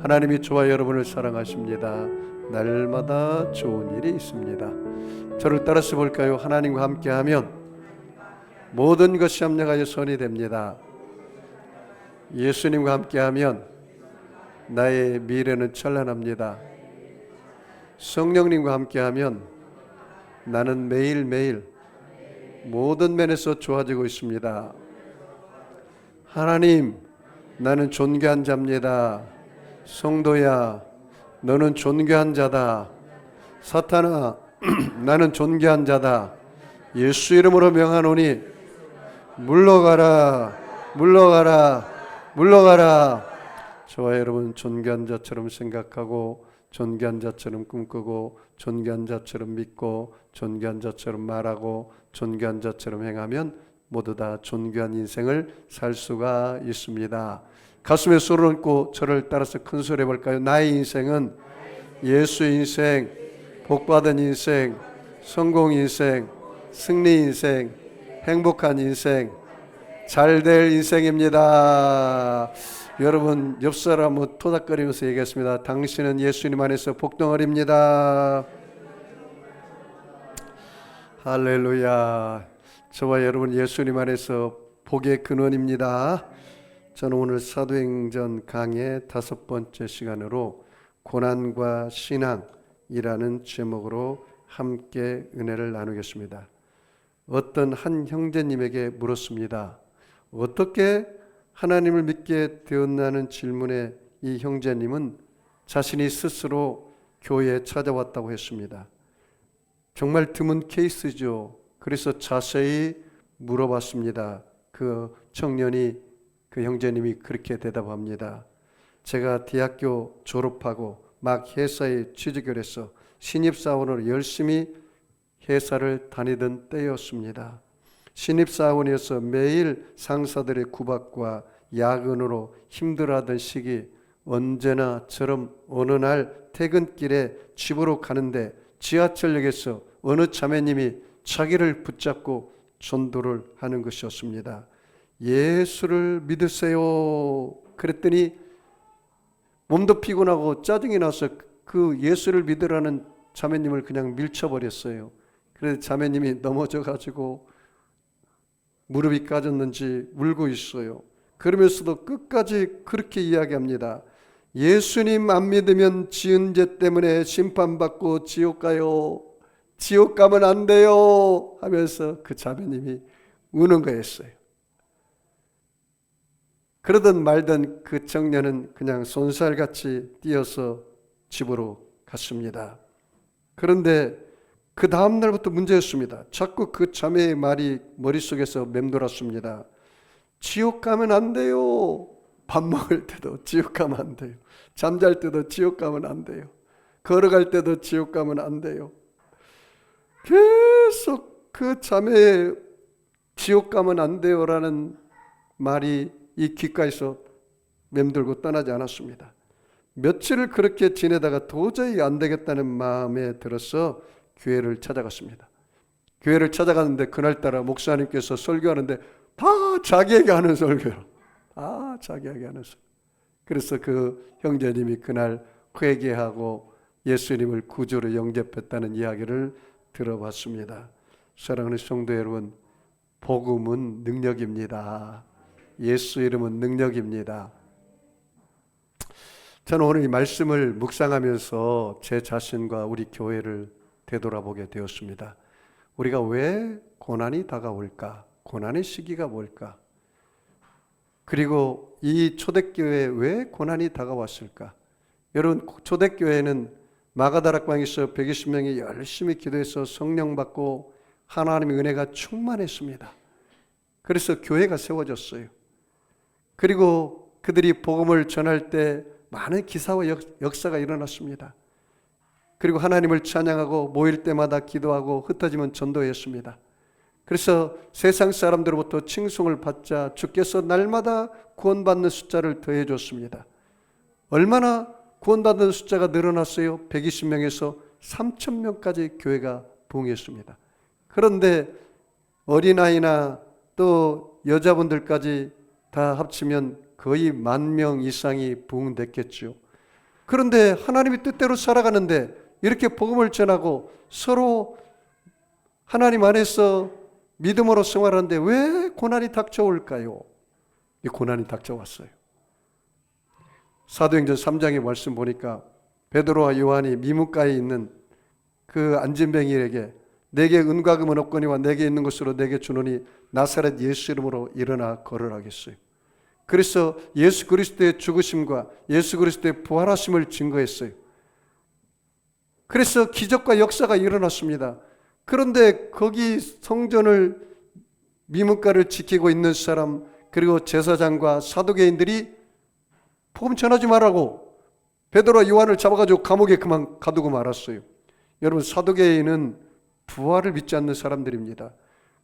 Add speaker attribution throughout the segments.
Speaker 1: 하나님이 저와 여러분을 사랑하십니다. 날마다 좋은 일이 있습니다. 저를 따라서 볼까요? 하나님과 함께하면 모든 것이 합력하여 선이 됩니다. 예수님과 함께하면 나의 미래는 찬란합니다. 성령님과 함께하면 나는 매일매일 모든 면에서 좋아지고 있습니다. 하나님, 나는 존귀한 자입니다. 성도야, 너는 존귀한 자다. 사탄아, 나는 존귀한 자다. 예수 이름으로 명하노니 물러가라, 물러가라, 물러가라. 저와 여러분 존귀한 자처럼 생각하고, 존귀한 자처럼 꿈꾸고, 존귀한 자처럼 믿고, 존귀한 자처럼 말하고, 존귀한 자처럼 행하면 모두 다 존귀한 인생을 살 수가 있습니다. 가슴에 손을 얹고 저를 따라서 큰 소리 해볼까요? 나의 인생은 예수 인생, 복받은 인생, 성공 인생, 승리 인생, 행복한 인생, 잘될 인생입니다. 여러분 옆 사람은 토닥거리면서 얘기했습니다. 당신은 예수님 안에서 복덩어리입니다. 할렐루야. 저와 여러분 예수님 안에서 복의 근원입니다. 저는 오늘 사도행전 강의 5번째 시간으로 고난과 신앙이라는 제목으로 함께 은혜를 나누겠습니다. 어떤 한 형제님에게 물었습니다. 어떻게 하나님을 믿게 되었나는 질문에 이 형제님은 자신이 스스로 교회에 찾아왔다고 했습니다. 정말 드문 케이스죠. 그래서 자세히 물어봤습니다. 그 청년이, 그 형제님이 그렇게 대답합니다. 제가 대학교 졸업하고 막 회사에 취직을 해서 신입사원으로 열심히 회사를 다니던 때였습니다. 신입사원이어서 매일 상사들의 구박과 야근으로 힘들어하던 시기, 언제나처럼 어느 날 퇴근길에 집으로 가는데 지하철역에서 어느 자매님이 자기를 붙잡고 전도를 하는 것이었습니다. 예수를 믿으세요. 그랬더니 몸도 피곤하고 짜증이 나서 그 예수를 믿으라는 자매님을 그냥 밀쳐버렸어요. 그래서 자매님이 넘어져가지고 무릎이 까졌는지 울고 있어요. 그러면서도 끝까지 그렇게 이야기합니다. 예수님 안 믿으면 지은 죄 때문에 심판받고 지옥 가요. 지옥 가면 안 돼요. 하면서 그 자매님이 우는 거였어요. 그러던 말던 그 청년은 그냥 손살같이 뛰어서 집으로 갔습니다. 그런데 그 다음 날부터 문제였습니다. 자꾸 그 자매의 말이 머릿속에서 맴돌았습니다. 지옥 가면 안 돼요. 밥 먹을 때도 지옥 가면 안 돼요. 잠잘 때도 지옥 가면 안 돼요. 걸어갈 때도 지옥 가면 안 돼요. 계속 그 자매의 지옥 가면 안 돼요라는 말이 이 귓가에서 맴돌고 떠나지 않았습니다. 며칠을 그렇게 지내다가 도저히 안 되겠다는 마음에 들어서 교회를 찾아갔습니다. 교회를 찾아갔는데 그날따라 목사님께서 설교하는데 다 자기에게 하는 설교로, 다 자기에게 하는 설교. 그래서 그 형제님이 그날 회개하고 예수님을 구주로 영접했다는 이야기를 들어봤습니다. 사랑하는 성도 여러분, 복음은 능력입니다. 예수 이름은 능력입니다. 저는 오늘 이 말씀을 묵상하면서 제 자신과 우리 교회를 되돌아보게 되었습니다. 우리가 왜 고난이 다가올까? 고난의 시기가 뭘까? 그리고 이 초대교회에 왜 고난이 다가왔을까? 여러분, 초대교회는 마가다락방에서 120명이 열심히 기도해서 성령 받고 하나님의 은혜가 충만했습니다. 그래서 교회가 세워졌어요. 그리고 그들이 복음을 전할 때 많은 기사와 역사가 일어났습니다. 그리고 하나님을 찬양하고 모일 때마다 기도하고 흩어지면 전도했습니다. 그래서 세상 사람들로부터 칭송을 받자 주께서 날마다 구원받는 숫자를 더해줬습니다. 얼마나 구원받는 숫자가 늘어났어요? 120명에서 3,000명까지 교회가 부흥했습니다. 그런데 어린아이나 또 여자분들까지 다 합치면 거의 10,000명 이상이 부흥됐겠죠. 그런데 하나님의 뜻대로 살아가는데 이렇게 복음을 전하고 서로 하나님 안에서 믿음으로 생활하는데 왜 고난이 닥쳐올까요? 이 고난이 닥쳐왔어요. 사도행전 3장의 말씀 보니까 베드로와 요한이 미문가에 있는 그 안진뱅이에게 내게 은과 금은 없거니와 내게 있는 것으로 내게 주노니 나사렛 예수 이름으로 일어나 걸으라겠어요. 그래서 예수 그리스도의 죽으심과 예수 그리스도의 부활하심을 증거했어요. 그래서 기적과 역사가 일어났습니다. 그런데 거기 성전을 미문가를 지키고 있는 사람 그리고 제사장과 사두개인들이 복음 전하지 말라고 베드로와 요한을 잡아가지고 감옥에 그만 가두고 말았어요. 여러분, 사두개인은 부활을 믿지 않는 사람들입니다.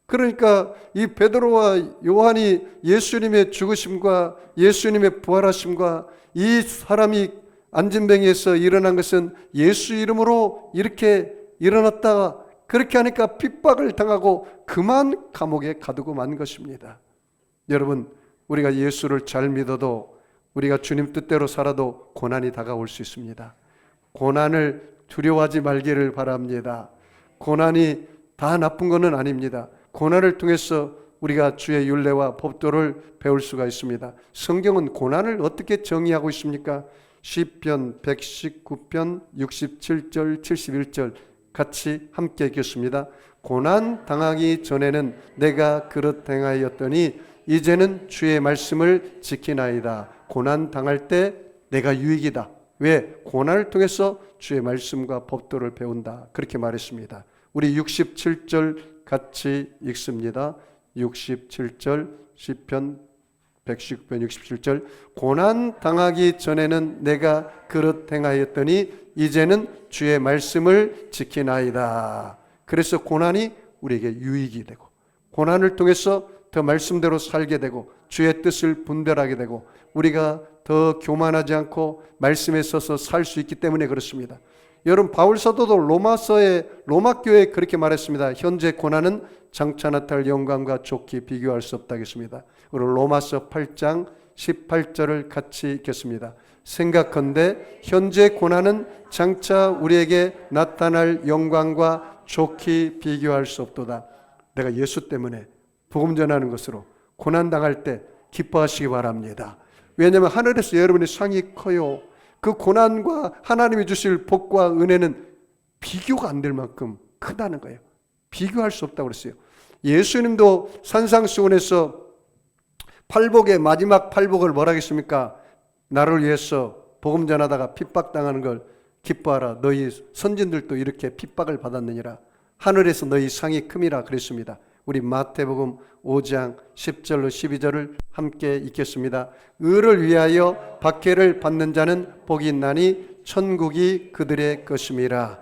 Speaker 1: 그러니까 이 베드로와 요한이 예수님의 죽으심과 예수님의 부활하심과 이 사람이 안진뱅이에서 일어난 것은 예수 이름으로 이렇게 일어났다가 그렇게 하니까 핍박을 당하고 그만 감옥에 가두고 만 것입니다. 여러분, 우리가 예수를 잘 믿어도 우리가 주님 뜻대로 살아도 고난이 다가올 수 있습니다. 고난을 두려워하지 말기를 바랍니다. 고난이 다 나쁜 것은 아닙니다. 고난을 통해서 우리가 주의 율례와 법도를 배울 수가 있습니다. 성경은 고난을 어떻게 정의하고 있습니까? 시편 119편 67절 71절 같이 함께 읽겠습니다. 고난 당하기 전에는 내가 그릇 행하였더니 이제는 주의 말씀을 지키나이다. 고난 당할 때 내가 유익이다. 왜? 고난을 통해서 주의 말씀과 법도를 배운다. 그렇게 말했습니다. 우리 67절 같이 읽습니다. 67절 시편 119편 67절 고난 당하기 전에는 내가 그릇 행하였더니 이제는 주의 말씀을 지키나이다. 그래서 고난이 우리에게 유익이 되고 고난을 통해서 더 말씀대로 살게 되고 주의 뜻을 분별하게 되고 우리가 더 교만하지 않고 말씀에 서서 살 수 있기 때문에 그렇습니다. 여러분, 바울 사도도 로마 교회에 그렇게 말했습니다. 현재 고난은 장차 나타날 영광과 좋게 비교할 수 없다 했습니다. 우리 로마서 8장 18절을 같이 읽겠습니다. 생각컨대 현재 고난은 장차 우리에게 나타날 영광과 좋게 비교할 수 없도다. 내가 예수 때문에 복음 전하는 것으로 고난 당할 때 기뻐하시기 바랍니다. 왜냐하면 하늘에서 여러분의 상이 커요. 그 고난과 하나님이 주실 복과 은혜는 비교가 안 될 만큼 크다는 거예요. 비교할 수 없다고 그랬어요. 예수님도 산상수훈에서 팔복의 마지막 팔복을 뭐라 하겠습니까? 나를 위해서 복음 전하다가 핍박당하는 걸 기뻐하라. 너희 선진들도 이렇게 핍박을 받았느니라. 하늘에서 너희 상이 큼이라 그랬습니다. 우리 마태복음 5장 10절로 12절을 함께 읽겠습니다. 의를 위하여 박해를 받는 자는 복이 있나니 천국이 그들의 것임이라.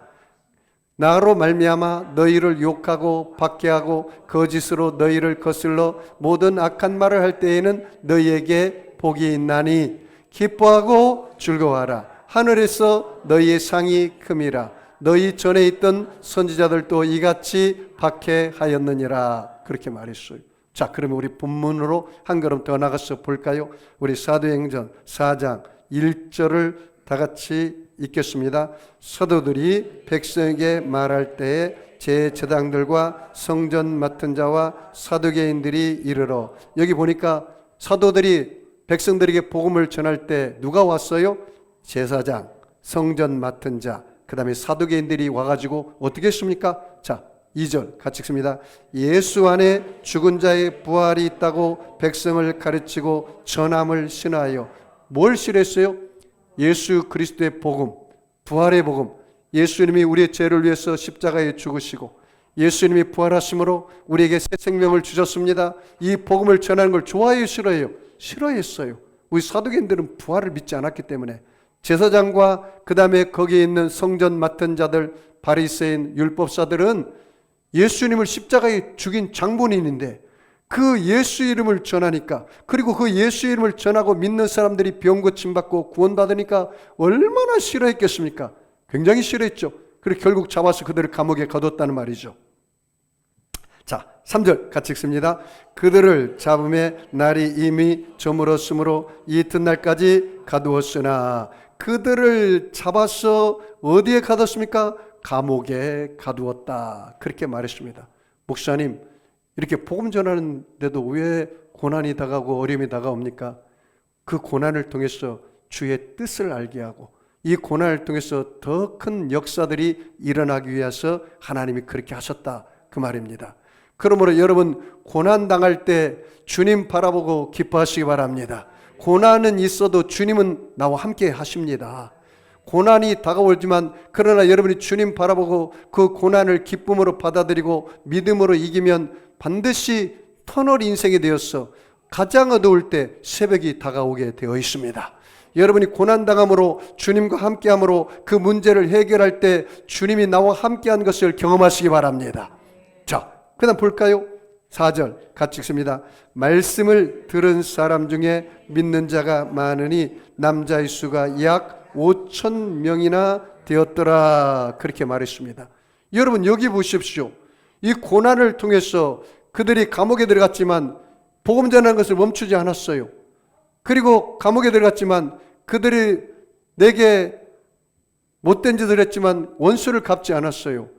Speaker 1: 나로 말미암아 너희를 욕하고 박해하고 거짓으로 너희를 거슬러 모든 악한 말을 할 때에는 너희에게 복이 있나니 기뻐하고 즐거워하라. 하늘에서 너희의 상이 큼이라. 너희 전에 있던 선지자들도 이같이 박해하였느니라. 그렇게 말했어요. 자, 그러면 우리 본문으로 한 걸음 더 나가서 볼까요? 우리 사도행전 4장 1절을 다 같이 읽겠습니다. 사도들이 백성에게 말할 때에 제사장들과 성전 맡은 자와 사두개인들이 이르러. 여기 보니까 사도들이 백성들에게 복음을 전할 때 누가 왔어요? 제사장, 성전 맡은 자, 그 다음에 사두개인들이 와가지고 어떻게 했습니까? 자, 2절 같이 읽습니다. 예수 안에 죽은 자의 부활이 있다고 백성을 가르치고 전함을 신하여. 뭘 신했어요? 예수 그리스도의 복음, 부활의 복음. 예수님이 우리의 죄를 위해서 십자가에 죽으시고 예수님이 부활하심으로 우리에게 새 생명을 주셨습니다. 이 복음을 전하는 걸 좋아해요, 싫어해요? 싫어했어요. 우리 사두개인들은 부활을 믿지 않았기 때문에. 제사장과 그 다음에 거기에 있는 성전 맡은 자들, 바리새인, 율법사들은 예수님을 십자가에 죽인 장본인인데 그 예수 이름을 전하니까, 그리고 그 예수 이름을 전하고 믿는 사람들이 병 고침받고 구원받으니까 얼마나 싫어했겠습니까? 굉장히 싫어했죠. 그리고 결국 잡아서 그들을 감옥에 가뒀다는 말이죠. 자, 3절 같이 읽습니다. 그들을 잡음에 날이 이미 저물었으므로 이튿날까지 가두었으나 그들을 잡아서 어디에 가뒀습니까? 감옥에 가두었다. 그렇게 말했습니다. 목사님, 이렇게 복음 전하는데도 왜 고난이 다가오고 어려움이 다가옵니까? 그 고난을 통해서 주의 뜻을 알게 하고 이 고난을 통해서 더 큰 역사들이 일어나기 위해서 하나님이 그렇게 하셨다. 그 말입니다. 그러므로 여러분, 고난 당할 때 주님 바라보고 기뻐하시기 바랍니다. 고난은 있어도 주님은 나와 함께 하십니다. 고난이 다가오지만 그러나 여러분이 주님 바라보고 그 고난을 기쁨으로 받아들이고 믿음으로 이기면 반드시 터널 인생이 되어서 가장 어두울 때 새벽이 다가오게 되어 있습니다. 여러분이 고난당함으로 주님과 함께함으로 그 문제를 해결할 때 주님이 나와 함께한 것을 경험하시기 바랍니다. 자, 그 다음 볼까요? 4절 같이 읽습니다. 말씀을 들은 사람 중에 믿는 자가 많으니 남자의 수가 약 5,000명이나 되었더라. 그렇게 말했습니다. 여러분, 여기 보십시오. 이 고난을 통해서 그들이 감옥에 들어갔지만 복음 전하는 것을 멈추지 않았어요. 그리고 감옥에 들어갔지만 그들이 내게 못된 짓을 했지만 원수를 갚지 않았어요.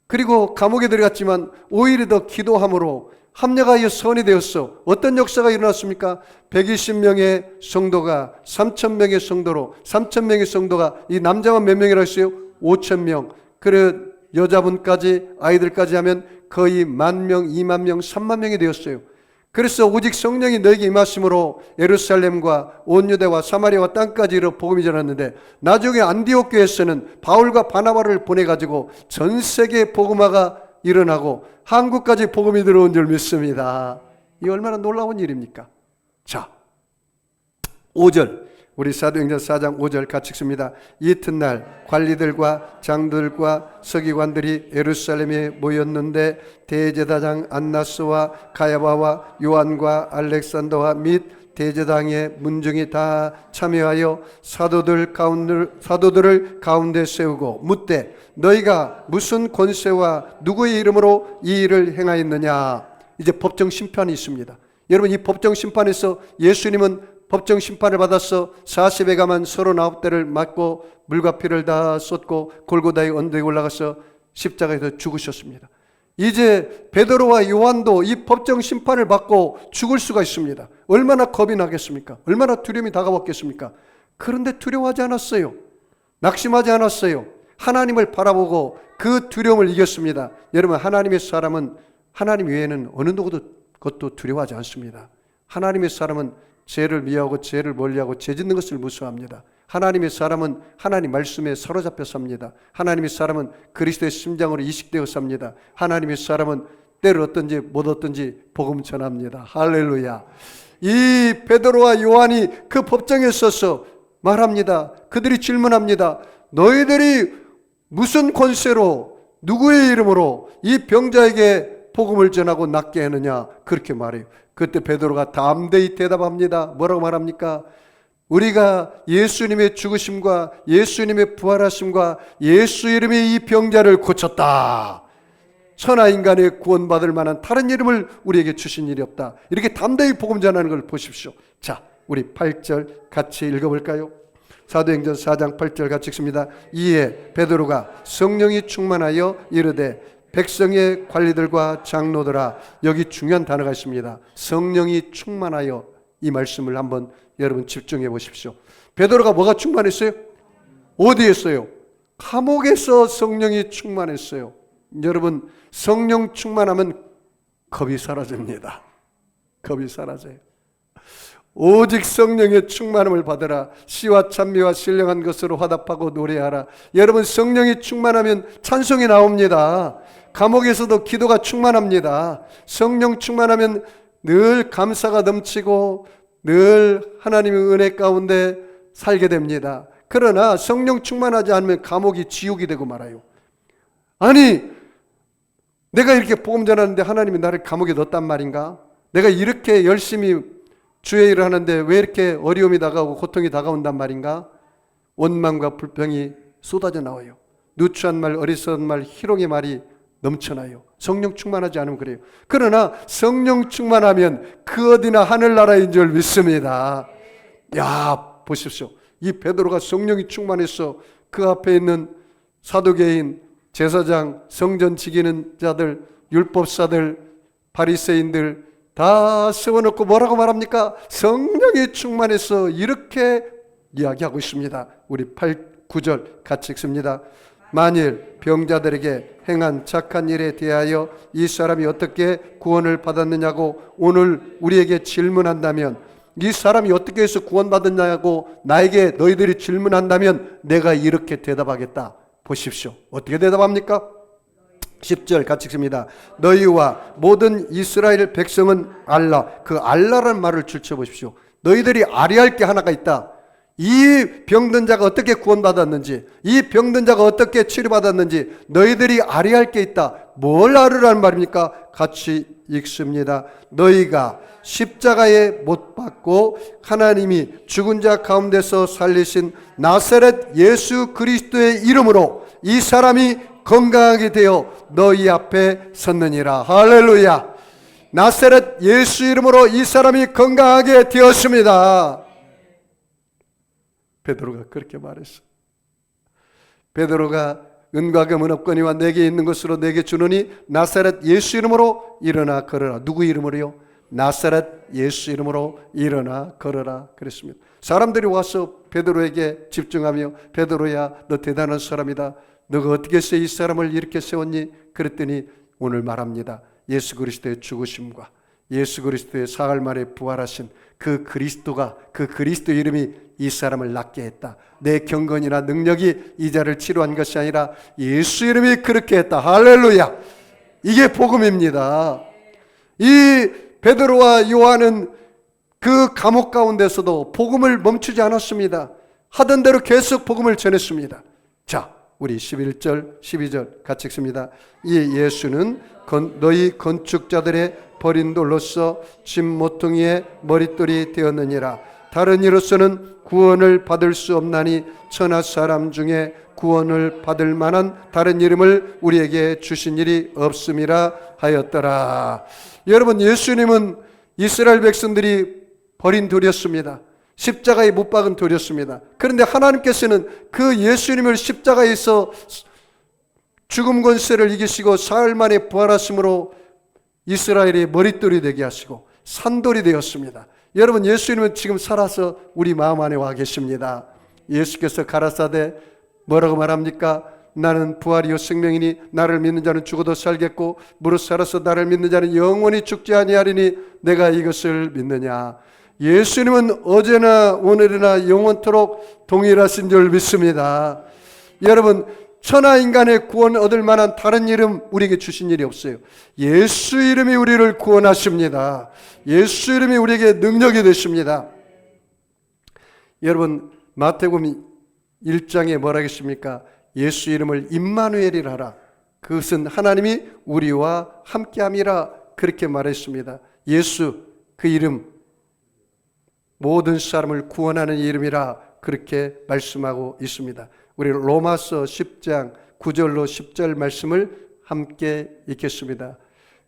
Speaker 1: 그리고 감옥에 들어갔지만 오히려 더 기도함으로 합력하여 선이 되었어. 어떤 역사가 일어났습니까? 120명의 성도가 3,000명의 성도로, 3,000명의 성도가 이 남자만 몇 명이라고 했어요? 5,000명. 그래 여자분까지 아이들까지 하면 거의 10,000명, 20,000명, 30,000명이 되었어요. 그래서 오직 성령이 너에게 임하심으로 예루살렘과 온 유대와 사마리아와 땅까지 이르러 복음이 전했는데 나중에 안디옥 교회에서는 바울과 바나바를 보내가지고 전 세계 복음화가 일어나고 한국까지 복음이 들어온 줄 믿습니다. 이 얼마나 놀라운 일입니까? 자, 5절 우리 사도행전 4장 5절 같이 읽습니다. 이튿날 관리들과 장들과 서기관들이 예루살렘에 모였는데 대제사장 안나스와 가야바와 요한과 알렉산더와 및 대제당의 문중이 다 참여하여 사도들을 가운데 세우고 묻되 너희가 무슨 권세와 누구의 이름으로 이 일을 행하였느냐. 이제 법정 심판이 있습니다. 여러분, 이 법정 심판에서 예수님은 법정 심판을 받아서 40에 가만 39대를 맞고 물과 피를 다 쏟고 골고다의 언덕에 올라가서 십자가에서 죽으셨습니다. 이제 베드로와 요한도 이 법정 심판을 받고 죽을 수가 있습니다. 얼마나 겁이 나겠습니까? 얼마나 두려움이 다가왔겠습니까? 그런데 두려워하지 않았어요. 낙심하지 않았어요. 하나님을 바라보고 그 두려움을 이겼습니다. 여러분, 하나님의 사람은 하나님 외에는 어느 누구도 그것도 두려워하지 않습니다. 하나님의 사람은 죄를 미워하고 죄를 멀리하고 죄 짓는 것을 무서워합니다. 하나님의 사람은 하나님 말씀에 사로잡혀 삽니다. 하나님의 사람은 그리스도의 심장으로 이식되어 삽니다. 하나님의 사람은 때를 얻든지 못 얻든지 복음 전합니다. 할렐루야. 이 베드로와 요한이 그 법정에 서서 말합니다. 그들이 질문합니다. 너희들이 무슨 권세로 누구의 이름으로 이 병자에게 복음을 전하고 낫게 하느냐. 그렇게 말해요. 그때 베드로가 담대히 대답합니다. 뭐라고 말합니까? 우리가 예수님의 죽으심과 예수님의 부활하심과 예수 이름의 이 병자를 고쳤다. 천하 인간의 구원받을 만한 다른 이름을 우리에게 주신 일이 없다. 이렇게 담대히 복음 전하는 걸 보십시오. 자, 우리 8절 같이 읽어볼까요? 사도행전 4장 8절 같이 읽습니다. 이에 베드로가 성령이 충만하여 이르되 백성의 관리들과 장로들아. 여기 중요한 단어가 있습니다. 성령이 충만하여. 이 말씀을 한번 여러분 집중해 보십시오. 베드로가 뭐가 충만했어요? 어디에 있어요? 감옥에서 성령이 충만했어요. 여러분, 성령 충만하면 겁이 사라집니다. 겁이 사라져요. 오직 성령의 충만함을 받으라. 시와 찬미와 신령한 것으로 화답하고 노래하라. 여러분, 성령이 충만하면 찬송이 나옵니다. 감옥에서도 기도가 충만합니다. 성령 충만하면 늘 감사가 넘치고 늘 하나님의 은혜 가운데 살게 됩니다. 그러나 성령 충만하지 않으면 감옥이 지옥이 되고 말아요. 아니, 내가 이렇게 복음 전하는데 하나님이 나를 감옥에 넣었단 말인가? 내가 이렇게 열심히 주의 일을 하는데 왜 이렇게 어려움이 다가오고 고통이 다가온단 말인가? 원망과 불평이 쏟아져 나와요. 누추한 말, 어리석은 말, 희롱의 말이 넘쳐나요. 성령 충만하지 않으면 그래요. 그러나 성령 충만하면 그 어디나 하늘나라인 줄 믿습니다. 야, 보십시오. 이 베드로가 성령이 충만해서 그 앞에 있는 사두개인, 제사장, 성전 지키는 자들, 율법사들, 바리새인들 다 세워놓고 뭐라고 말합니까? 성령이 충만해서 이렇게 이야기하고 있습니다. 우리 9절 같이 읽습니다. 만일 병자들에게 행한 착한 일에 대하여 이 사람이 어떻게 구원을 받았느냐고 오늘 우리에게 질문한다면, 이 사람이 어떻게 해서 구원받았냐고 나에게 너희들이 질문한다면 내가 이렇게 대답하겠다. 보십시오. 어떻게 대답합니까? 10절 같이 읽습니다. 너희와 모든 이스라엘 백성은 알라. 그 알라라는 말을 줄쳐보십시오. 너희들이 알아야 할 게 하나가 있다. 이 병든 자가 어떻게 구원받았는지, 이 병든 자가 어떻게 치료받았는지 너희들이 알아야 할 게 있다. 뭘 알으라는 말입니까? 같이 읽습니다. 너희가 십자가에 못 박고 하나님이 죽은 자 가운데서 살리신 나사렛 예수 그리스도의 이름으로 이 사람이 건강하게 되어 너희 앞에 섰느니라. 할렐루야. 나사렛 예수 이름으로 이 사람이 건강하게 되었습니다. 베드로가 그렇게 말했어. 베드로가 은과 금은 없거니와 내게 있는 것으로 내게 주노니 나사렛 예수 이름으로 일어나 걸어라. 누구 이름으로요? 나사렛 예수 이름으로 일어나 걸어라 그랬습니다. 사람들이 와서 베드로에게 집중하며 베드로야 너 대단한 사람이다. 너가 어떻게 해서 이 사람을 이렇게 세웠니? 그랬더니 오늘 말합니다. 예수 그리스도의 죽으심과 예수 그리스도의 사흘 만에 부활하신 그 그리스도가, 그 그리스도 이름이 이 사람을 낫게 했다. 내 경건이나 능력이 이 자를 치료한 것이 아니라 예수 이름이 그렇게 했다. 할렐루야. 이게 복음입니다. 이 베드로와 요한은 그 감옥 가운데서도 복음을 멈추지 않았습니다. 하던 대로 계속 복음을 전했습니다. 자, 우리 11절 12절 같이 읽습니다. 이 예수는 너희 건축자들의 버린 돌로서 집 모퉁이의 머릿돌이 되었느니라. 다른 이로서는 구원을 받을 수 없나니 천하 사람 중에 구원을 받을 만한 다른 이름을 우리에게 주신 일이 없음이라 하였더라. 여러분, 예수님은 이스라엘 백성들이 버린 돌이었습니다. 십자가에 못 박은 돌이었습니다. 그런데 하나님께서는 그 예수님을 십자가에서 죽음 권세를 이기시고 사흘 만에 부활하심으로 이스라엘의 머릿돌이 되게 하시고 산돌이 되었습니다. 여러분, 예수님은 지금 살아서 우리 마음 안에 와 계십니다. 예수께서 가라사대 뭐라고 말합니까? 나는 부활이요 생명이니 나를 믿는 자는 죽어도 살겠고 무릇 살아서 나를 믿는 자는 영원히 죽지 아니하리니 내가 이것을 믿느냐. 예수님은 어제나 오늘이나 영원토록 동일하신 줄 믿습니다. 여러분, 천하인간의 구원 얻을 만한 다른 이름 우리에게 주신 일이 없어요. 예수 이름이 우리를 구원하십니다. 예수 이름이 우리에게 능력이 되십니다. 여러분, 마태복음 1장에 뭐라 했습니까? 예수 이름을 임마누엘이라 하라. 그것은 하나님이 우리와 함께함이라 그렇게 말했습니다. 예수 그 이름 모든 사람을 구원하는 이름이라 그렇게 말씀하고 있습니다. 우리 로마서 10장 9절로 10절 말씀을 함께 읽겠습니다.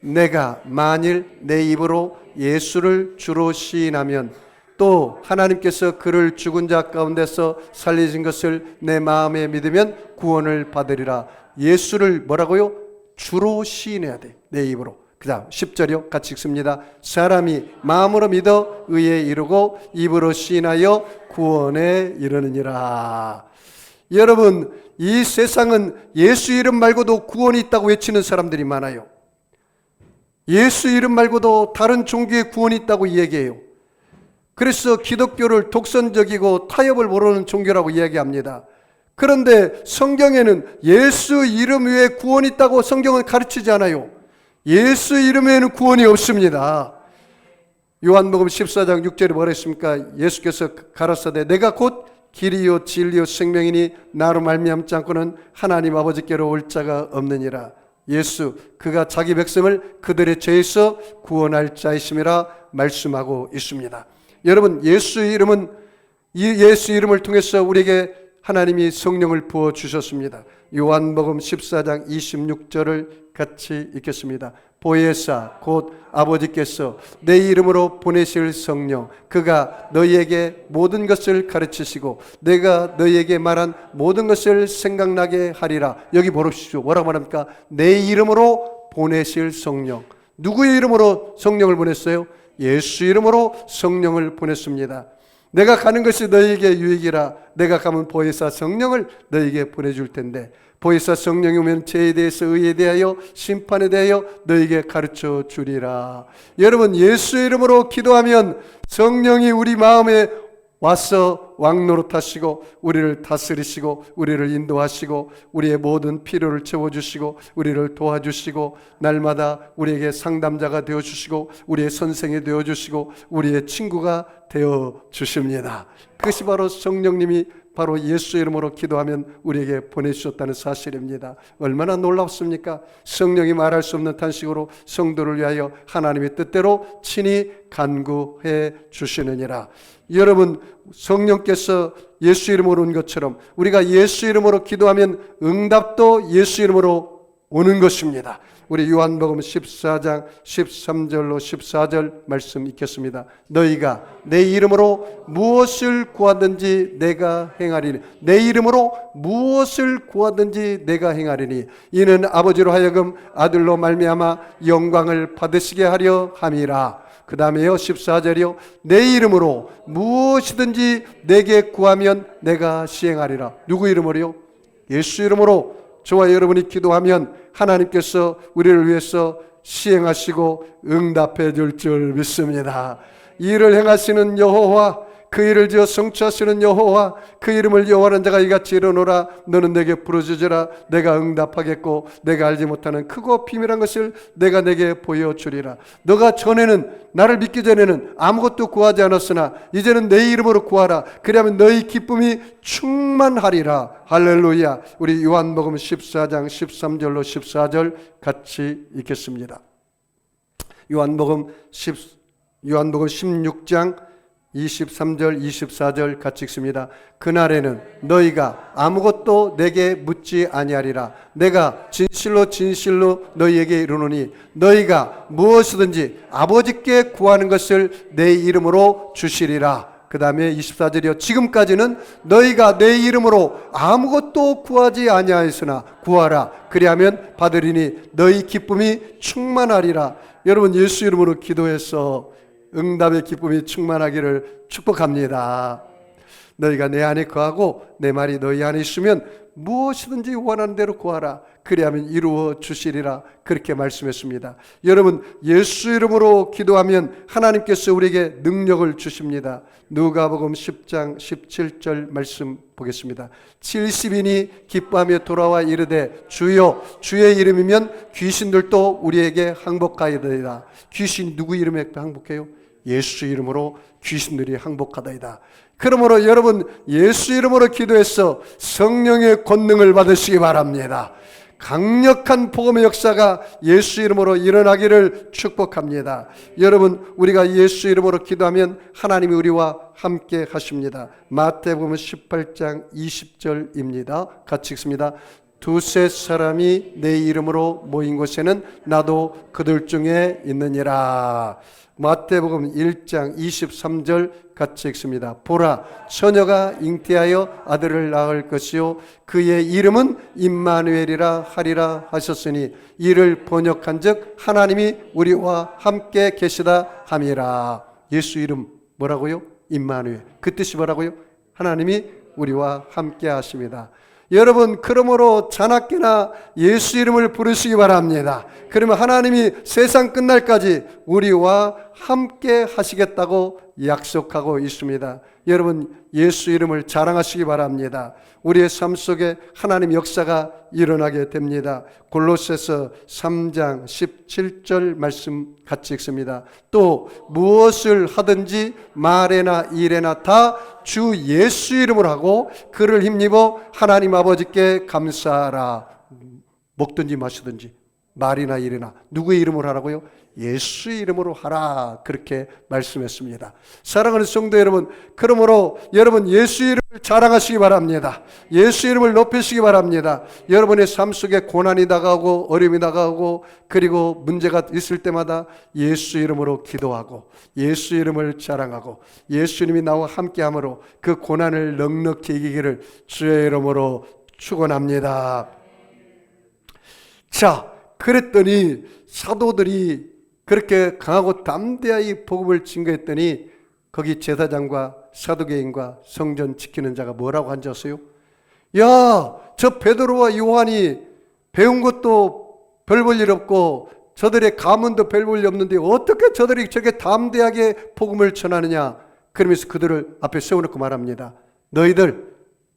Speaker 1: 내가 만일 내 입으로 예수를 주로 시인하면 또 하나님께서 그를 죽은 자 가운데서 살리신 것을 내 마음에 믿으면 구원을 받으리라. 예수를 뭐라고요? 주로 시인해야 돼. 내 입으로. 그 다음 10절이요. 같이 읽습니다. 사람이 마음으로 믿어 의에 이르고 입으로 시인하여 구원에 이르느니라. 여러분, 이 세상은 예수 이름 말고도 구원이 있다고 외치는 사람들이 많아요. 예수 이름 말고도 다른 종교의 구원이 있다고 이야기해요. 그래서 기독교를 독선적이고 타협을 모르는 종교라고 이야기합니다. 그런데 성경에는 예수 이름 외에 구원이 있다고 성경은 가르치지 않아요. 예수 이름 외에는 구원이 없습니다. 요한복음 14장 6절에 뭐라 했습니까? 예수께서 가라사대 내가 곧 길이요 진리요 생명이니 나로 말미암지 않고는 하나님 아버지께로 올 자가 없느니라. 예수 그가 자기 백성을 그들의 죄에서 구원할 자이심이라 말씀하고 있습니다. 여러분, 예수 이름은 이 예수 이름을 통해서 우리에게 하나님이 성령을 부어주셨습니다. 요한복음 14장 26절을 같이 읽겠습니다. 보혜사 곧 아버지께서 내 이름으로 보내실 성령 그가 너희에게 모든 것을 가르치시고 내가 너희에게 말한 모든 것을 생각나게 하리라. 여기 보십시오. 뭐라고 말합니까? 내 이름으로 보내실 성령. 누구의 이름으로 성령을 보냈어요? 예수 이름으로 성령을 보냈습니다. 내가 가는 것이 너희에게 유익이라. 내가 가면 보혜사 성령을 너희에게 보내줄 텐데 보혜사 성령이 오면 죄에 대해서 의에 대하여 심판에 대하여 너희에게 가르쳐 주리라. 여러분 예수의 이름으로 기도하면 성령이 우리 마음에 와서 왕노릇하시고 우리를 다스리시고 우리를 인도하시고 우리의 모든 필요를 채워주시고 우리를 도와주시고 날마다 우리에게 상담자가 되어주시고 우리의 선생이 되어주시고 우리의 친구가 되어주십니다. 그것이 바로 성령님이 바로 예수 이름으로 기도하면 우리에게 보내주셨다는 사실입니다. 얼마나 놀랍습니까? 성령이 말할 수 없는 탄식으로 성도를 위하여 하나님의 뜻대로 친히 간구해 주시느니라. 여러분 성령께서 예수 이름으로 온 것처럼 우리가 예수 이름으로 기도하면 응답도 예수 이름으로 오는 것입니다. 우리 요한복음 14장 13절로 14절 말씀 읽겠습니다. 너희가 내 이름으로 무엇을 구하든지 내가 행하리니 내 이름으로 무엇을 구하든지 내가 행하리니 이는 아버지로 하여금 아들로 말미암아 영광을 받으시게 하려 함이라. 그 다음에요 14절이요 내 이름으로 무엇이든지 내게 구하면 내가 시행하리라. 누구 이름으로요? 예수 이름으로 저와 여러분이 기도하면 하나님께서 우리를 위해서 시행하시고 응답해 줄 줄 믿습니다. 이 일을 행하시는 여호와 그 일을 지어 성취하시는 여호와 그 이름을 여호와는 자가 이같이 이르노라. 너는 내게 부르짖으라. 내가 응답하겠고 내가 알지 못하는 크고 비밀한 것을 내가 내게 보여주리라. 너가 전에는 나를 믿기 전에는 아무것도 구하지 않았으나 이제는 내 이름으로 구하라. 그리하면 너희 기쁨이 충만하리라. 할렐루야. 우리 요한복음 14장 13절로 14절 같이 읽겠습니다. 요한복음 16장 23절 24절 같이 읽습니다. 그날에는 너희가 아무것도 내게 묻지 아니하리라. 내가 진실로 진실로 너희에게 이르노니 너희가 무엇이든지 아버지께 구하는 것을 내 이름으로 주시리라. 그 다음에 24절이요 지금까지는 너희가 내 이름으로 아무것도 구하지 아니하였으나 구하라. 그리하면 받으리니 너희 기쁨이 충만하리라. 여러분 예수 이름으로 기도해서 응답의 기쁨이 충만하기를 축복합니다. 너희가 내 안에 거하고 내 말이 너희 안에 있으면 무엇이든지 원하는 대로 구하라. 그리하면 이루어 주시리라. 그렇게 말씀했습니다. 여러분 예수 이름으로 기도하면 하나님께서 우리에게 능력을 주십니다. 누가복음 10장 17절 말씀 보겠습니다. 70인이 기뻐하며 돌아와 이르되 주여 주의 이름이면 귀신들도 우리에게 항복하이더이다. 귀신 누구 이름에 항복해요? 예수 이름으로 귀신들이 항복하다이다. 그러므로 여러분 예수 이름으로 기도해서 성령의 권능을 받으시기 바랍니다. 강력한 복음의 역사가 예수 이름으로 일어나기를 축복합니다. 여러분 우리가 예수 이름으로 기도하면 하나님이 우리와 함께 하십니다. 마태복음 18장 20절입니다. 같이 읽습니다. 두세 사람이 내 이름으로 모인 곳에는 나도 그들 중에 있느니라. 마태복음 1장 23절 같이 읽습니다. 보라 처녀가 잉태하여 아들을 낳을 것이요 그의 이름은 임마누엘이라 하리라 하셨으니 이를 번역한즉 하나님이 우리와 함께 계시다 함이라. 예수 이름 뭐라고요? 임마누엘. 그 뜻이 뭐라고요? 하나님이 우리와 함께 하십니다. 여러분 그러므로 자나깨나 예수 이름을 부르시기 바랍니다. 그러면 하나님이 세상 끝날까지 우리와 함께 하시겠다고 약속하고 있습니다. 여러분 예수 이름을 자랑하시기 바랍니다. 우리의 삶 속에 하나님 역사가 일어나게 됩니다. 골로새서 3장 17절 말씀 같이 읽습니다. 또 무엇을 하든지 말에나 일에나 다 주 예수 이름으로 하고 그를 힘입어 하나님 아버지께 감사하라. 먹든지 마시든지 말이나 일이나 누구의 이름으로 하라고요? 예수 이름으로 하라. 그렇게 말씀했습니다. 사랑하는 성도 여러분, 그러므로 여러분 예수 이름 자랑하시기 바랍니다. 예수 이름을 높이시기 바랍니다. 여러분의 삶 속에 고난이 다가오고 어려움이 다가오고 그리고 문제가 있을 때마다 예수 이름으로 기도하고 예수 이름을 자랑하고 예수님이 나와 함께함으로 그 고난을 넉넉히 이기기를 주의 이름으로 축원합니다. 자, 그랬더니 사도들이 그렇게 강하고 담대하게 복음을 증거했더니 거기 제사장과 사두개인과 성전 지키는 자가 뭐라고 앉았어요? 야, 저 베드로와 요한이 배운 것도 별 볼 일 없고 저들의 가문도 별 볼 일 없는데 어떻게 저들이 저렇게 담대하게 복음을 전하느냐? 그러면서 그들을 앞에 세워놓고 말합니다. 너희들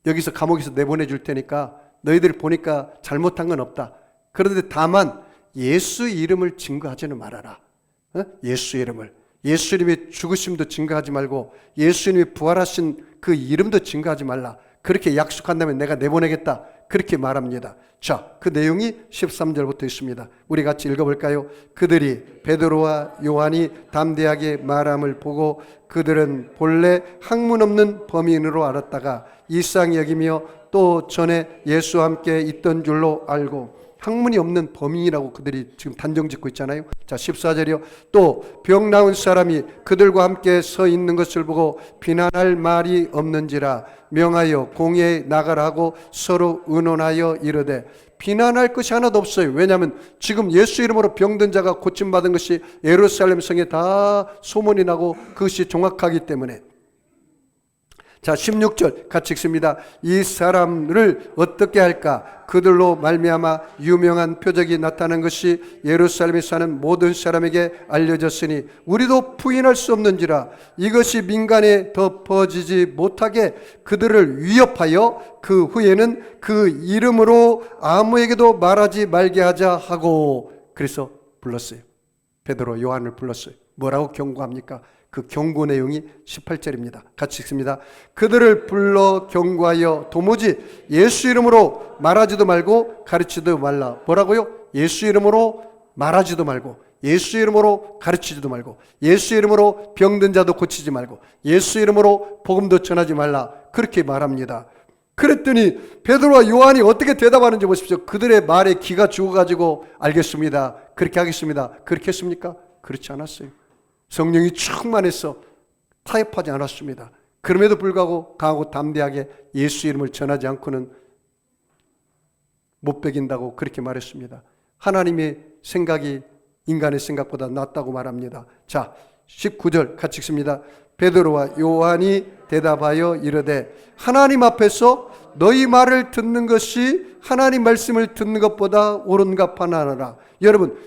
Speaker 1: 여기서 감옥에서 내보내 줄 테니까 너희들 보니까 잘못한 건 없다. 그런데 다만 예수 이름을 증거하지는 말아라. 예수 이름을. 예수님의 죽으심도 증거하지 말고 예수님이 부활하신 그 이름도 증거하지 말라. 그렇게 약속한다면 내가 내보내겠다. 그렇게 말합니다. 자, 그 내용이 13절부터 있습니다. 우리 같이 읽어볼까요? 그들이 베드로와 요한이 담대하게 말함을 보고 그들은 본래 학문 없는 범인으로 알았다가 이상히 여기며 또 전에 예수와 함께 있던 줄로 알고 학문이 없는 범인이라고 그들이 지금 단정 짓고 있잖아요. 자, 14절이요. 또 병 나은 사람이 그들과 함께 서 있는 것을 보고 비난할 말이 없는지라 명하여 공회에 나가라 하고 서로 의논하여 이르되 비난할 것이 하나도 없어요. 왜냐하면 지금 예수 이름으로 병든 자가 고침받은 것이 예루살렘 성에 다 소문이 나고 그것이 정확하기 때문에. 자, 16절 같이 읽습니다. 이 사람을 어떻게 할까? 그들로 말미암아 유명한 표적이 나타난 것이 예루살렘에 사는 모든 사람에게 알려졌으니 우리도 부인할 수 없는지라 이것이 민간에 덮어지지 못하게 그들을 위협하여 그 후에는 그 이름으로 아무에게도 말하지 말게 하자 하고 그래서 불렀어요. 베드로 요한을 불렀어요. 뭐라고 경고합니까? 그 경고 내용이 18절입니다. 같이 읽습니다. 그들을 불러 경고하여 도무지 예수 이름으로 말하지도 말고 가르치지도 말라. 뭐라고요? 예수 이름으로 말하지도 말고 예수 이름으로 가르치지도 말고 예수 이름으로 병든 자도 고치지 말고 예수 이름으로 복음도 전하지 말라. 그렇게 말합니다. 그랬더니 베드로와 요한이 어떻게 대답하는지 보십시오. 그들의 말에 기가 죽어가지고 알겠습니다. 그렇게 하겠습니다. 그렇게 했습니까? 그렇지 않았어요. 성령이 충만해서 타협하지 않았습니다. 그럼에도 불구하고 강하고 담대하게 예수 이름을 전하지 않고는 못 베긴다고 그렇게 말했습니다. 하나님의 생각이 인간의 생각보다 낫다고 말합니다. 자, 19절 같이 읽습니다. 베드로와 요한이 대답하여 이르되 하나님 앞에서 너희 말을 듣는 것이 하나님 말씀을 듣는 것보다 옳은가 판단하라. 여러분,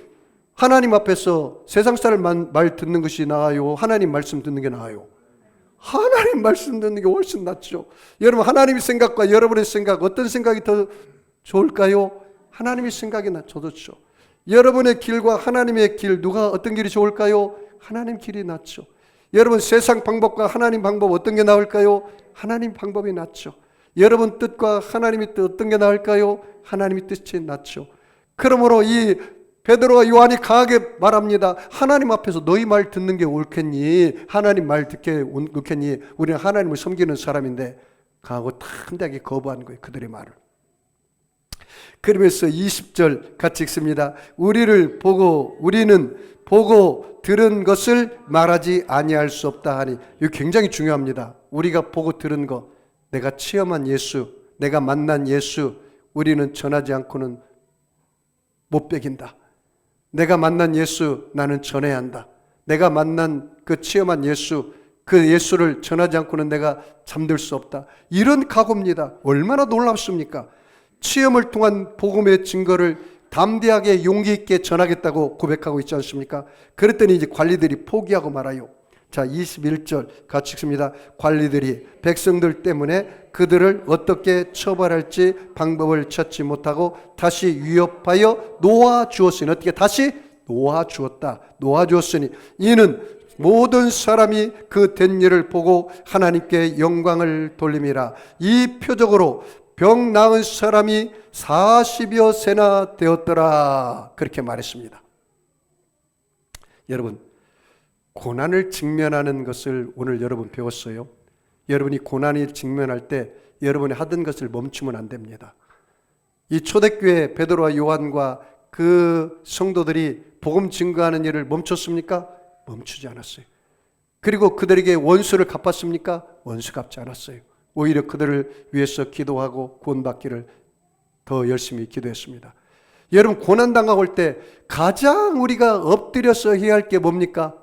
Speaker 1: 하나님 앞에서 세상 사람 말 듣는 것이 나아요? 하나님 말씀 듣는 게 나아요? 하나님 말씀 듣는 게 훨씬 낫죠. 여러분, 하나님의 생각과 여러분의 생각 어떤 생각이 더 좋을까요? 하나님의 생각이 더 좋죠. 여러분의 길과 하나님의 길 누가 어떤 길이 좋을까요? 하나님 길이 낫죠. 여러분, 세상 방법과 하나님 방법 어떤 게 나을까요? 하나님 방법이 낫죠. 여러분 뜻과 하나님의 뜻 어떤 게 나을까요? 하나님의 뜻이 낫죠. 그러므로 이 베드로와 요한이 강하게 말합니다. 하나님 앞에서 너희 말 듣는 게 옳겠니? 하나님 말 듣게 옳겠니? 우리는 하나님을 섬기는 사람인데 강하고 담대하게 거부하는 거예요. 그들의 말을. 그러면서 20절 같이 읽습니다. 우리는 보고 들은 것을 말하지 아니할 수 없다 하니 이거 굉장히 중요합니다. 우리가 보고 들은 것, 내가 체험한 예수, 내가 만난 예수 우리는 전하지 않고는 못 베긴다. 내가 만난 예수 나는 전해야 한다. 내가 만난 그 체험한 예수, 그 예수를 전하지 않고는 내가 잠들 수 없다. 이런 각오입니다. 얼마나 놀랍습니까? 체험을 통한 복음의 증거를 담대하게 용기 있게 전하겠다고 고백하고 있지 않습니까? 그랬더니 이제 관리들이 포기하고 말아요. 자, 21절 같이 읽습니다. 관리들이 백성들 때문에 그들을 어떻게 처벌할지 방법을 찾지 못하고 다시 위협하여 놓아주었으니 어떻게 다시 놓아주었으니 이는 모든 사람이 그 된 일을 보고 하나님께 영광을 돌림이라. 이 표적으로 병 나은 사람이 40여 세나 되었더라. 그렇게 말했습니다. 여러분, 고난을 직면하는 것을 오늘 여러분 배웠어요. 여러분이 고난이 직면할 때 여러분이 하던 것을 멈추면 안 됩니다. 이 초대교회 베드로와 요한과 그 성도들이 복음 증거하는 일을 멈췄습니까? 멈추지 않았어요. 그리고 그들에게 원수를 갚았습니까? 원수 갚지 않았어요. 오히려 그들을 위해서 기도하고 구원받기를 더 열심히 기도했습니다. 여러분, 고난당하고 올 때 가장 우리가 엎드려서 해야 할 게 뭡니까?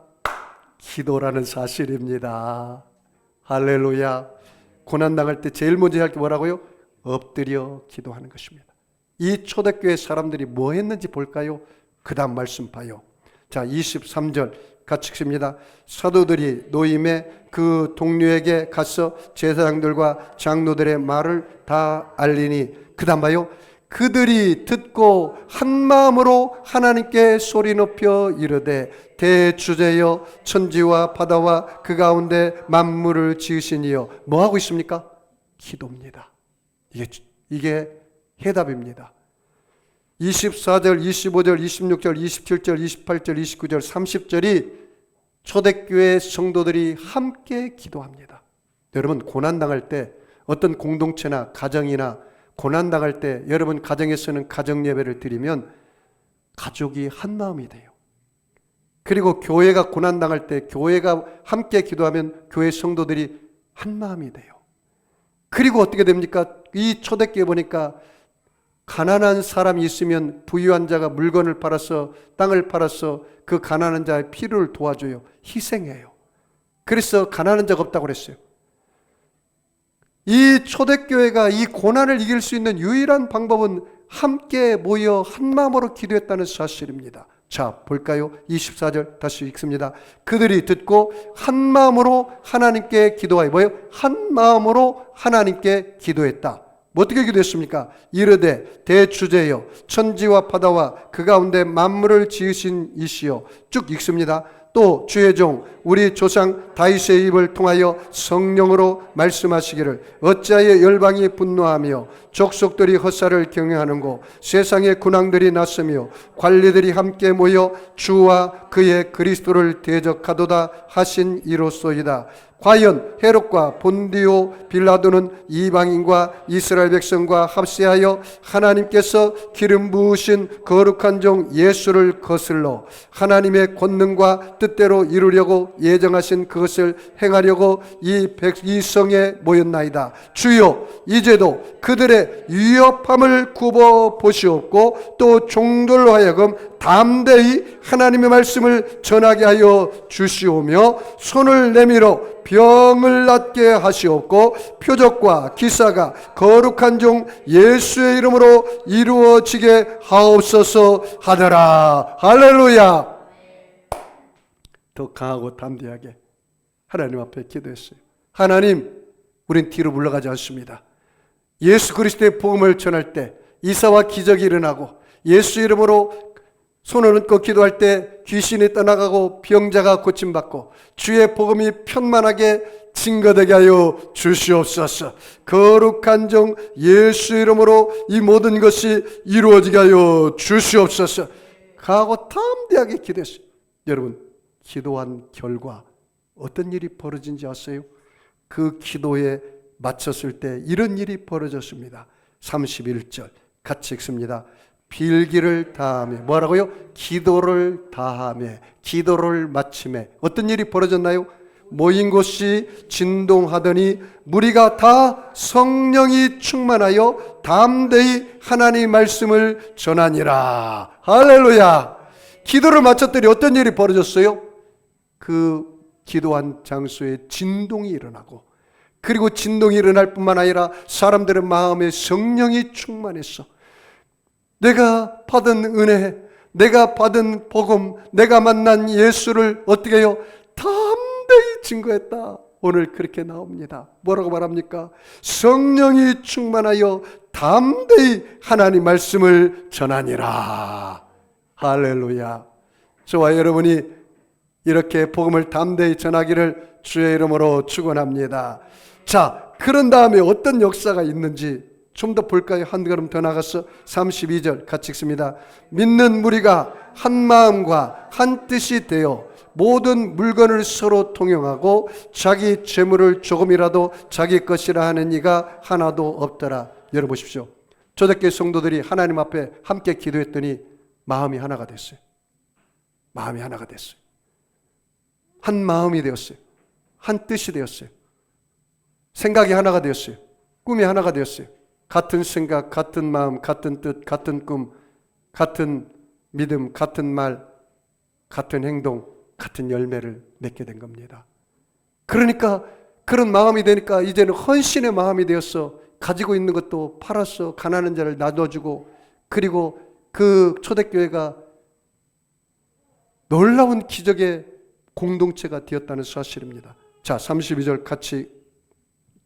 Speaker 1: 기도라는 사실입니다. 할렐루야. 고난당할 때 제일 먼저 해야 할 게 뭐라고요? 엎드려 기도하는 것입니다. 이 초대교회 사람들이 뭐 했는지 볼까요? 그 다음 말씀 봐요. 자, 23절 같이 읽습니다. 사도들이 노임에 그 동료에게 가서 제사장들과 장로들의 말을 다 알리니, 그 다음 봐요. 그들이 듣고 한 마음으로 하나님께 소리 높여 이르되 대주제여 천지와 바다와 그 가운데 만물을 지으신 이여. 뭐 하고 있습니까? 기도입니다. 이게 해답입니다. 24절, 25절, 26절, 27절, 28절, 29절, 30절이 초대교회 성도들이 함께 기도합니다. 여러분, 고난당할 때 어떤 공동체나 가정이나 고난당할 때 여러분 가정에서는 가정예배를 드리면 가족이 한 마음이 돼요. 그리고 교회가 고난당할 때 교회가 함께 기도하면 교회 성도들이 한 마음이 돼요. 그리고 어떻게 됩니까? 이 초대교회 보니까 가난한 사람이 있으면 부유한 자가 물건을 팔아서 땅을 팔아서 그 가난한 자의 필요를 도와줘요. 희생해요. 그래서 가난한 자가 없다고 그랬어요. 이 초대교회가 이 고난을 이길 수 있는 유일한 방법은 함께 모여 한 마음으로 기도했다는 사실입니다. 자, 볼까요? 24절 다시 읽습니다. 그들이 듣고 한 마음으로 하나님께 기도하여, 뭐예요? 한 마음으로 하나님께 기도했다. 어떻게 기도했습니까? 이르되 대주제여 천지와 바다와 그 가운데 만물을 지으신 이시여. 쭉 읽습니다. 또 주의 종 우리 조상 다윗의 입을 통하여 성령으로 말씀하시기를 어찌하여 열방이 분노하며 족속들이 헛살을 경영하는고 세상의 군왕들이 났으며 관리들이 함께 모여 주와 그의 그리스도를 대적하도다 하신 이로소이다. 과연 헤롯과 본디오 빌라도는 이방인과 이스라엘 백성과 합세하여 하나님께서 기름 부으신 거룩한 종 예수를 거슬러 하나님의 권능과 뜻대로 이루려고 예정하신 그것을 행하려고 이 성에 모였나이다. 주여, 이제도 그들의 위협함을 굽어 보시옵고 또 종들로 하여금 담대히 하나님의 말씀을 전하게 하여 주시오며 손을 내밀어 병을 낫게 하시옵고 표적과 기사가 거룩한 종 예수의 이름으로 이루어지게 하옵소서 하더라. 할렐루야. 더 강하고 담대하게 하나님 앞에 기도했어요. 하나님, 우린 뒤로 물러가지 않습니다. 예수 그리스도의 복음을 전할 때 이사와 기적이 일어나고 예수 이름으로 손을 얹고 기도할 때 귀신이 떠나가고 병자가 고침받고 주의 복음이 편만하게 증거되게 하여 주시옵소서. 거룩한 종 예수 이름으로 이 모든 것이 이루어지게 하여 주시옵소서. 강하고 담대하게 기도했어요. 여러분, 기도한 결과 어떤 일이 벌어진지 아세요? 그 기도에 마쳤을 때 이런 일이 벌어졌습니다. 31절 같이 읽습니다. 빌기를 다하며, 뭐라고요? 기도를 다하며, 기도를 마치며 어떤 일이 벌어졌나요? 모인 곳이 진동하더니 무리가 다 성령이 충만하여 담대히 하나님의 말씀을 전하니라. 할렐루야. 기도를 마쳤더니 어떤 일이 벌어졌어요? 그 기도한 장소에 진동이 일어나고, 그리고 진동이 일어날 뿐만 아니라 사람들의 마음에 성령이 충만했어. 내가 받은 은혜, 내가 받은 복음, 내가 만난 예수를 어떻게 해요? 담대히 증거했다. 오늘 그렇게 나옵니다. 뭐라고 말합니까? 성령이 충만하여 담대히 하나님 말씀을 전하니라. 할렐루야. 저와 여러분이 이렇게 복음을 담대히 전하기를 주의 이름으로 축원합니다. 자, 그런 다음에 어떤 역사가 있는지 좀 더 볼까요? 한 걸음 더 나가서 32절 같이 읽습니다. 믿는 무리가 한 마음과 한 뜻이 되어 모든 물건을 서로 통용하고 자기 재물을 조금이라도 자기 것이라 하는 이가 하나도 없더라. 열어보십시오. 초대교회 성도들이 하나님 앞에 함께 기도했더니 마음이 하나가 됐어요. 마음이 하나가 됐어요. 한 마음이 되었어요. 한 뜻이 되었어요. 생각이 하나가 되었어요. 꿈이 하나가 되었어요. 같은 생각, 같은 마음, 같은 뜻, 같은 꿈, 같은 믿음, 같은 말, 같은 행동, 같은 열매를 맺게 된 겁니다. 그러니까 그런 마음이 되니까 이제는 헌신의 마음이 되었어. 가지고 있는 것도 팔았어. 가난한 자를 나눠주고, 그리고 그 초대교회가 놀라운 기적의 공동체가 되었다는 사실입니다. 자, 32절 같이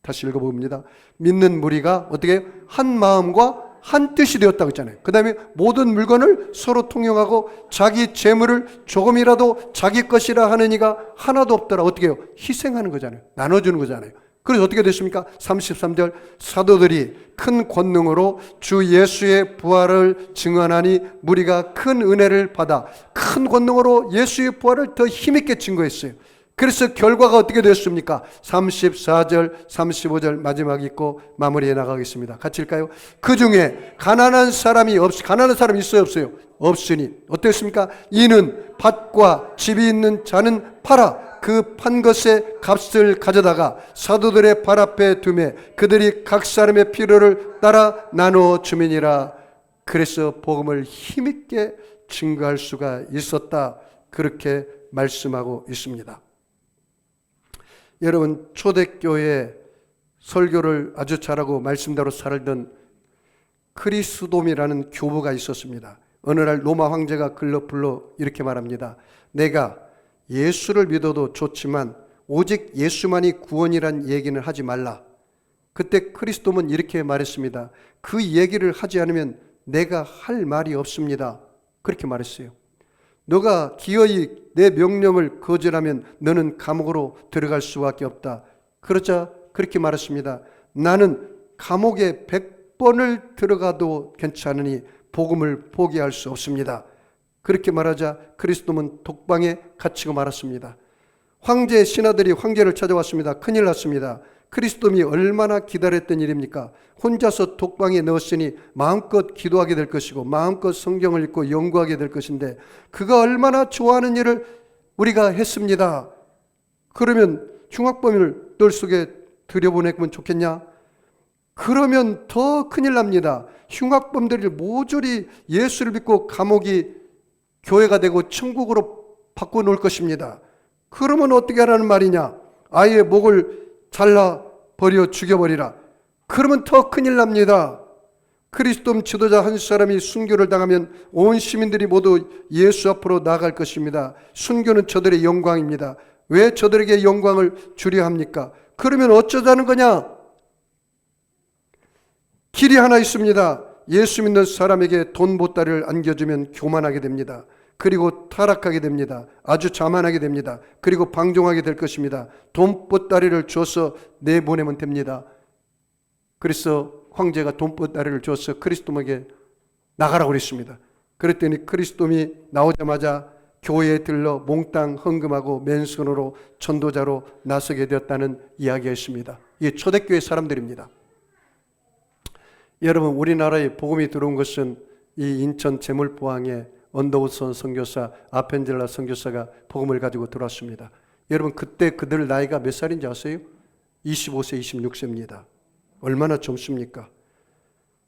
Speaker 1: 다시 읽어봅니다. 믿는 무리가 어떻게 한 마음과 한 뜻이 되었다고 했잖아요. 그 다음에 모든 물건을 서로 통용하고 자기 재물을 조금이라도 자기 것이라 하는 이가 하나도 없더라. 어떻게 해요? 희생하는 거잖아요. 나눠주는 거잖아요. 그래서 어떻게 됐습니까? 33절 사도들이 큰 권능으로 주 예수의 부활을 증언하니 무리가 큰 은혜를 받아 큰 권능으로 예수의 부활을 더 힘있게 증거했어요. 그래서 결과가 어떻게 됐습니까? 34절, 35절 마지막 읽고 마무리해 나가겠습니다. 같이 읽까요? 그 중에 가난한 사람이 있어요, 없어요? 없으니 어땠습니까? 이는 밭과 집이 있는 자는 팔아 그 판 것의 값을 가져다가 사도들의 발 앞에 두매 그들이 각 사람의 필요를 따라 나누어 주민이라. 그래서 복음을 힘있게 증거할 수가 있었다. 그렇게 말씀하고 있습니다. 여러분, 초대교회 설교를 아주 잘하고 말씀대로 살던 크리스돔이라는 교부가 있었습니다. 어느 날 로마 황제가 불러 이렇게 말합니다. 내가 예수를 믿어도 좋지만 오직 예수만이 구원이란 얘기는 하지 말라. 그때 크리스돔은 이렇게 말했습니다. 그 얘기를 하지 않으면 내가 할 말이 없습니다. 그렇게 말했어요. 너가 기어이 내 명령을 거절하면 너는 감옥으로 들어갈 수밖에 없다. 그러자 그렇게 말했습니다. 나는 감옥에 100번을 들어가도 괜찮으니 복음을 포기할 수 없습니다. 그렇게 말하자 크리스돔은 독방에 갇히고 말았습니다. 황제의 신하들이 황제를 찾아왔습니다. 큰일 났습니다. 크리스돔이 얼마나 기다렸던 일입니까? 혼자서 독방에 넣었으니 마음껏 기도하게 될 것이고 마음껏 성경을 읽고 연구하게 될 것인데 그가 얼마나 좋아하는 일을 우리가 했습니다. 그러면 흉악범을 널 속에 들여보내면 좋겠냐? 그러면 더 큰일 납니다. 흉악범들이 모조리 예수를 믿고 감옥이 교회가 되고 천국으로 바꿔놓을 것입니다. 그러면 어떻게 하라는 말이냐? 아예 목을 잘라버려 죽여버리라. 그러면 더 큰일 납니다. 크리스돔 지도자 한 사람이 순교를 당하면 온 시민들이 모두 예수 앞으로 나아갈 것입니다. 순교는 저들의 영광입니다. 왜 저들에게 영광을 주려 합니까? 그러면 어쩌자는 거냐? 길이 하나 있습니다. 예수 믿는 사람에게 돈 보따리를 안겨주면 교만하게 됩니다. 그리고 타락하게 됩니다. 아주 자만하게 됩니다. 그리고 방종하게 될 것입니다. 돈 보따리를 줘서 내보내면 됩니다. 그래서 황제가 돈 보따리를 줘서 크리스돔에게 나가라고 그랬습니다. 그랬더니 크리스돔이 나오자마자 교회에 들러 몽땅 헌금하고 맨손으로 전도자로 나서게 되었다는 이야기가 있습니다. 이게 초대교회 사람들입니다. 여러분, 우리나라에 복음이 들어온 것은 이 인천 제물포항에 언더우선 선교사, 아펜젤라 선교사가 복음을 가지고 들어왔습니다. 여러분, 그때 그들 나이가 몇 살인지 아세요? 25세, 26세입니다. 얼마나 젊습니까?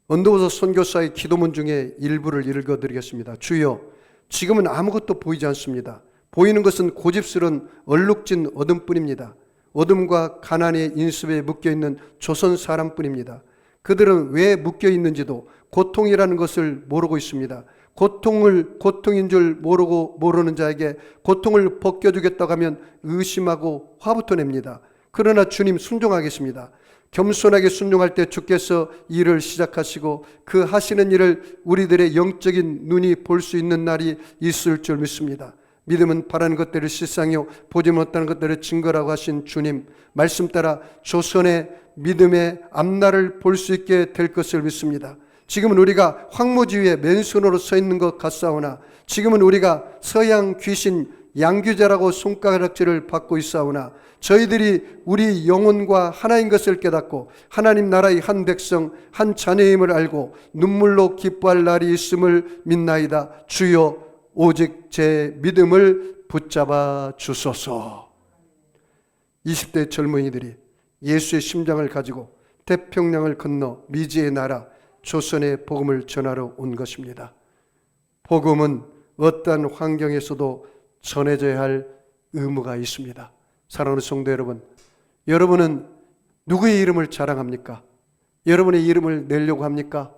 Speaker 1: 언더우선 선교사의 기도문 중에 일부를 읽어드리겠습니다. 주여, 지금은 아무것도 보이지 않습니다. 보이는 것은 고집스런 얼룩진 어둠뿐입니다. 어둠과 가난의 인습에 묶여있는 조선 사람뿐입니다. 그들은 왜 묶여있는지도 고통이라는 것을 모르고 있습니다. 고통인 줄 모르는 자에게 고통을 벗겨주겠다고 하면 의심하고 화부터 냅니다. 그러나 주님 순종하겠습니다. 겸손하게 순종할 때 주께서 일을 시작하시고 그 하시는 일을 우리들의 영적인 눈이 볼 수 있는 날이 있을 줄 믿습니다. 믿음은 바라는 것들을 실상이요 보지 못하는 것들을 증거라고 하신 주님 말씀 따라 조선의 믿음의 앞날을 볼 수 있게 될 것을 믿습니다. 지금은 우리가 황무지 위에 맨손으로 서 있는 것 같사오나 지금은 우리가 서양 귀신 양규제라고 손가락질을 받고 있사오나 저희들이 우리 영혼과 하나인 것을 깨닫고 하나님 나라의 한 백성 한 자녀임을 알고 눈물로 기뻐할 날이 있음을 믿나이다. 주여 오직 제 믿음을 붙잡아 주소서. 20대 젊은이들이 예수의 심장을 가지고 태평양을 건너 미지의 나라 조선의 복음을 전하러 온 것입니다. 복음은 어떠한 환경에서도 전해져야 할 의무가 있습니다. 사랑하는 성도 여러분, 여러분은 누구의 이름을 자랑합니까? 여러분의 이름을 내려고 합니까?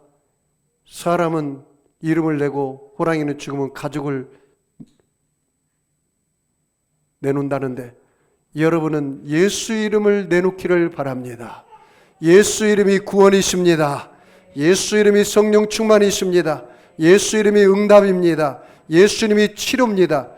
Speaker 1: 사람은 이름을 내고 호랑이는 죽으면 가족을 내놓는다는데 여러분은 예수 이름을 내놓기를 바랍니다. 예수 이름이 구원이십니다. 예수 이름이 성령 충만이십니다. 예수 이름이 응답입니다. 예수님이 치료입니다.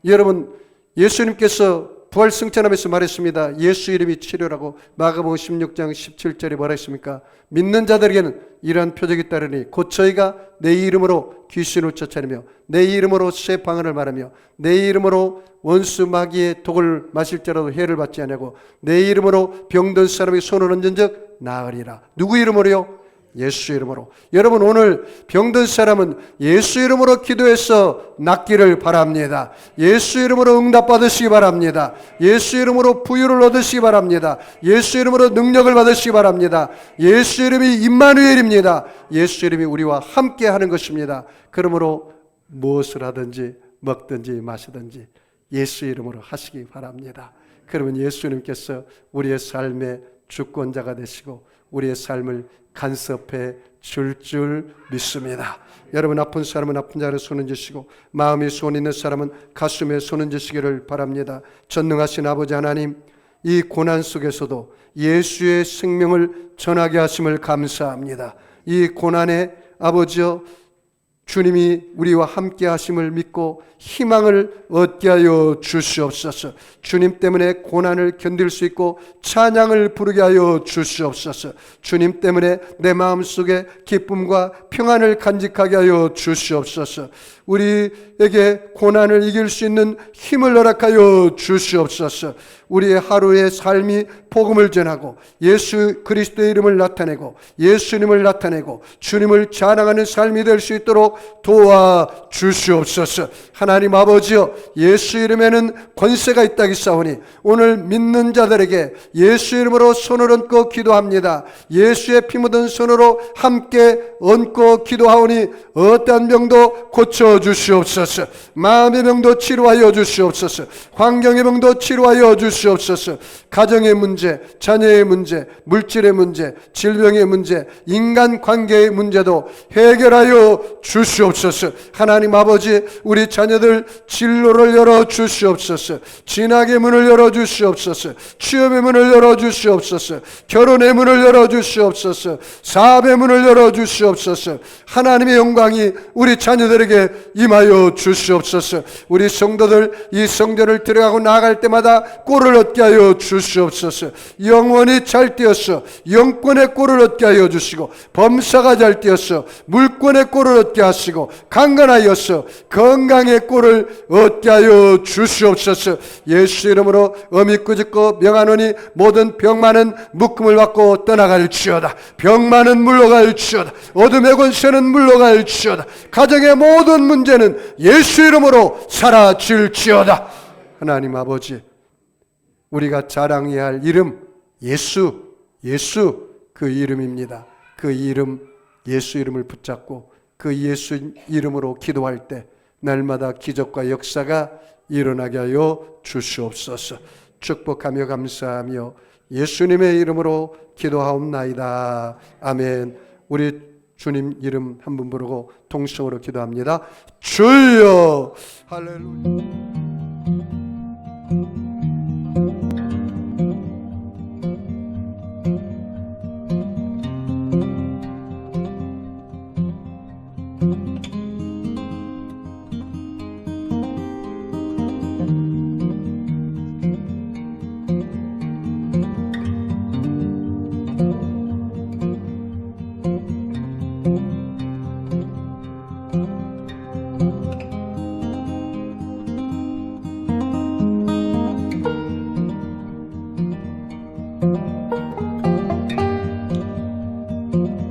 Speaker 1: 여러분, 예수님께서 부활승천하면서 말했습니다. 예수 이름이 치료라고. 마가복음 16장 17절에 뭐라 했습니까? 믿는 자들에게는 이러한 표적이 따르니 곧 저희가 내 이름으로 귀신을 쫓아내며 내 이름으로 새 방언을 말하며 내 이름으로 원수 마귀의 독을 마실지라도 해를 받지 아니하고 내 이름으로 병든 사람이 손을 얹은즉 나으리라. 누구 이름으로요? 예수 이름으로. 여러분, 오늘 병든 사람은 예수 이름으로 기도해서 낫기를 바랍니다. 예수 이름으로 응답받으시기 바랍니다. 예수 이름으로 부유를 얻으시기 바랍니다. 예수 이름으로 능력을 받으시기 바랍니다. 예수 이름이 임마누엘입니다. 예수 이름이 우리와 함께 하는 것입니다. 그러므로 무엇을 하든지 먹든지 마시든지 예수 이름으로 하시기 바랍니다. 그러면 예수님께서 우리의 삶의 주권자가 되시고 우리의 삶을 간섭해 줄 믿습니다. 여러분, 아픈 사람은 아픈 자를 손을 주시고 마음이 손 있는 사람은 가슴에 손을 주시기를 바랍니다. 전능하신 아버지 하나님, 이 고난 속에서도 예수의 생명을 전하게 하심을 감사합니다. 이 고난에 아버지여 주님이 우리와 함께 하심을 믿고 희망을 얻게 하여 주시옵소서. 주님 때문에 고난을 견딜 수 있고 찬양을 부르게 하여 주시옵소서. 주님 때문에 내 마음속에 기쁨과 평안을 간직하게 하여 주시옵소서. 우리에게 고난을 이길 수 있는 힘을 허락하여 주시옵소서. 우리의 하루의 삶이 복음을 전하고 예수 그리스도의 이름을 나타내고 예수님을 나타내고 주님을 자랑하는 삶이 될 수 있도록 도와주시옵소서. 하나님 아버지여, 예수 이름에는 권세가 있다기 싸우니 오늘 믿는 자들에게 예수 이름으로 손을 얹고 기도합니다. 예수의 피 묻은 손으로 함께 얹고 기도하오니 어떠한 병도 고쳐주시옵소서. 마음의 병도 치료하여 주시옵소서. 환경의 병도 치료하여 주시옵소서. 가정의 문제, 자녀의 문제, 물질의 문제, 질병의 문제, 인간관계의 문제도 해결하여 주시옵소서. 하나님 아버지, 우리 자녀들 진로를 열어 주시옵소서. 진학의 문을 열어 주시옵소서. 취업의 문을 열어 주시옵소서. 결혼의 문을 열어 주시옵소서. 사업의 문을 열어 주시옵소서. 하나님의 영광이 우리 자녀들에게 임하여 주시옵소서. 우리 성도들 이 성전을 들어가고 나아갈 때마다 꼴을 얻게 하여 주시옵소서. 영원히 잘 뛰어서 영권의 꼴을 얻게 하여 주시고, 범사가 잘 뛰어서 물권의 꼴을 얻게 하시고, 강건하여서 건강의 꼴을 얻게 하여 주시옵소서. 예수 이름으로 어미 꾸짖고 명하노니 모든 병만은 묶음을 받고 떠나갈지어다. 병만은 물러갈지어다. 어둠의 권세는 물러갈지어다. 가정의 모든 문제는 예수 이름으로 사라질지어다. 하나님 아버지, 우리가 자랑해야 할 이름 예수 그 이름입니다. 그 이름 예수 이름을 붙잡고 그 예수 이름으로 기도할 때 날마다 기적과 역사가 일어나게 하여 주시옵소서. 축복하며 감사하며 예수님의 이름으로 기도하옵나이다. 아멘. 우리 주님 이름 한 분 부르고 통성으로 기도합니다. 주여. 할렐루야.
Speaker 2: 주